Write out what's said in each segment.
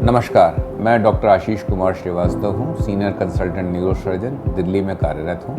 नमस्कार, मैं डॉक्टर आशीष कुमार श्रीवास्तव हूँ, सीनियर कंसल्टेंट न्यूरोसर्जन, दिल्ली में कार्यरत हूँ।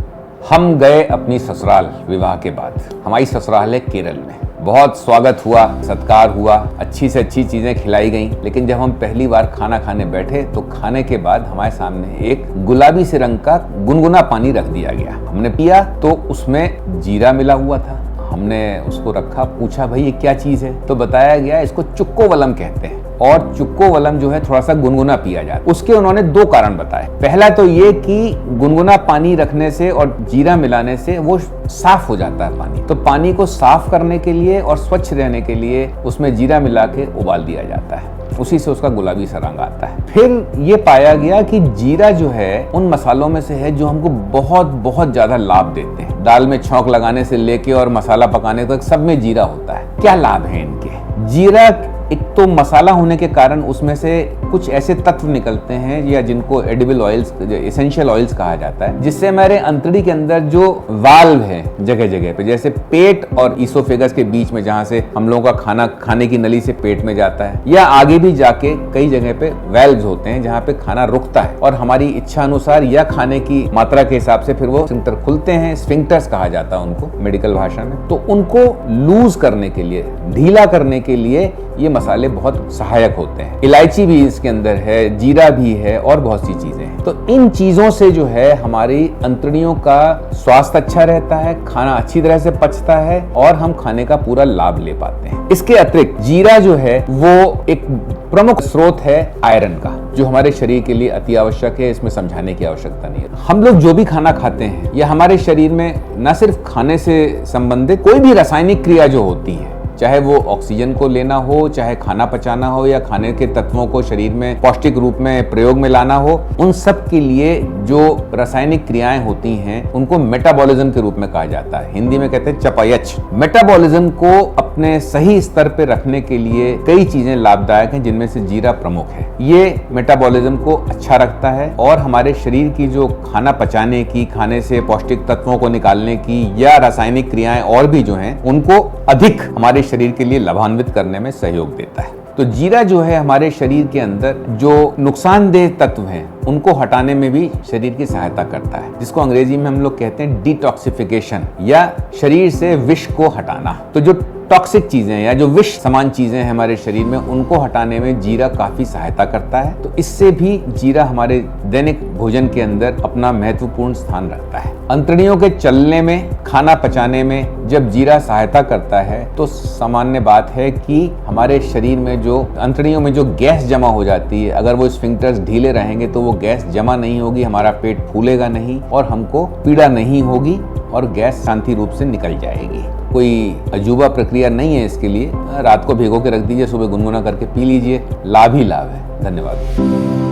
हम गए अपनी ससुराल विवाह के बाद। हमारी ससुराल है केरल में। बहुत स्वागत हुआ, सत्कार हुआ, अच्छी से अच्छी चीज़ें खिलाई गईं। लेकिन जब हम पहली बार खाना खाने बैठे तो खाने के बाद हमारे सामने एक गुलाबी से रंग का गुनगुना पानी रख दिया गया। हमने पिया तो उसमें जीरा मिला हुआ था। हमने उसको रखा, पूछा भाई ये क्या चीज़ है? तो बताया गया इसको चुक्कोवलम कहते हैं और चुक्कोवलम जो है थोड़ा सा गुनगुना पिया जाता है। उसके उन्होंने 2 कारण बताए। पहला तो ये कि गुनगुना पानी रखने से और जीरा मिलाने से वो साफ हो जाता है पानी। तो पानी को साफ करने के लिए और स्वच्छ रहने के लिए उसमें जीरा मिला के उबाल दिया जाता है, उसी से उसका गुलाबी सा रंग आता है। फिर ये पाया गया कि जीरा जो है उन मसालों में से है जो हमको बहुत बहुत ज्यादा लाभ देते हैं। दाल में छौंक लगाने से लेके और मसाला पकाने तक सब में जीरा होता है। क्या लाभ है इनके? जीरा एक तो मसाला होने के कारण उसमें से कुछ ऐसे तत्व निकलते हैं या जिनको एडिबल ऑयल्स, एसेंशियल ऑयल्स कहा जाता है, जिससे हमारे अंतड़ी के अंदर जो वाल्व है जगह जगह पे, जैसे पेट और ईसोफेगस के बीच में, जहां से हम लोगों का खाना खाने की नली से पेट में जाता है, या आगे भी जाके कई जगह पे वाल्व्स होते हैं जहां पे खाना रुकता है और हमारी इच्छा अनुसार या खाने की मात्रा के हिसाब से फिर वो स्फिंक्टर खुलते हैं। स्फिंक्टर्स कहा जाता है उनको मेडिकल भाषा में। तो उनको लूज करने के लिए, ढीला करने के लिए ये मसाले बहुत सहायक होते हैं। इलायची भी इसके अंदर है, जीरा भी है और बहुत सी चीजें हैं। तो इन चीजों से जो है हमारी अंतड़ियों का स्वास्थ्य अच्छा रहता है, खाना अच्छी तरह से पचता है और हम खाने का पूरा लाभ ले पाते हैं। इसके अतिरिक्त जीरा जो है वो एक प्रमुख स्रोत है आयरन का, जो हमारे शरीर के लिए अति आवश्यक है। इसमें समझाने की आवश्यकता नहीं है। हम लोग जो भी खाना खाते हैं या हमारे शरीर में न सिर्फ खाने से संबंधित कोई भी रासायनिक क्रिया जो होती है, चाहे वो ऑक्सीजन को लेना हो, चाहे खाना पचाना हो या खाने के तत्वों को शरीर में पौष्टिक रूप में प्रयोग में लाना हो, उन सब के लिए जो रासायनिक क्रियाएं होती हैं उनको मेटाबॉलिज्म के रूप में कहा जाता है। हिंदी में कहते हैं चयापचय। मेटाबॉलिज्म को अपने सही स्तर पे रखने के लिए कई चीजें लाभदायक हैं, जिनमें से जीरा प्रमुख है। ये मेटाबॉलिज्म को अच्छा रखता है और हमारे शरीर की जो खाना पचाने की, खाने से पौष्टिक तत्वों को निकालने की या रासायनिक क्रियाएं और भी जो हैं उनको अधिक हमारे शरीर के लिए लाभान्वित करने में सहयोग देता है। तो जीरा जो है हमारे शरीर के अंदर जो नुकसानदेह तत्व हैं उनको हटाने में भी शरीर की सहायता करता है, जिसको अंग्रेजी में हम लोग कहते हैं डिटॉक्सिफिकेशन या शरीर से विष को हटाना। तो जो टॉक्सिक चीजें या जो विष समान चीजें हैं हमारे शरीर में, उनको हटाने में जीरा काफी सहायता करता है। तो इससे भी जीरा हमारे दैनिक भोजन के अंदर अपना महत्वपूर्ण स्थान रखता है। अंतड़ियों के चलने में, खाना पचाने में जब जीरा सहायता करता है तो सामान्य बात है कि हमारे शरीर में जो अंतड़ियों में जो गैस जमा हो जाती है, अगर वो स्फिंक्टर्स ढीले रहेंगे तो वो गैस जमा नहीं होगी, हमारा पेट फूलेगा नहीं और हमको पीड़ा नहीं होगी और गैस शांति रूप से निकल जाएगी। कोई अजूबा प्रक्रिया नहीं है इसके लिए। रात को भिगो के रख दीजिए, सुबह गुनगुना करके पी लीजिए, लाभ ही लाभ है। धन्यवाद।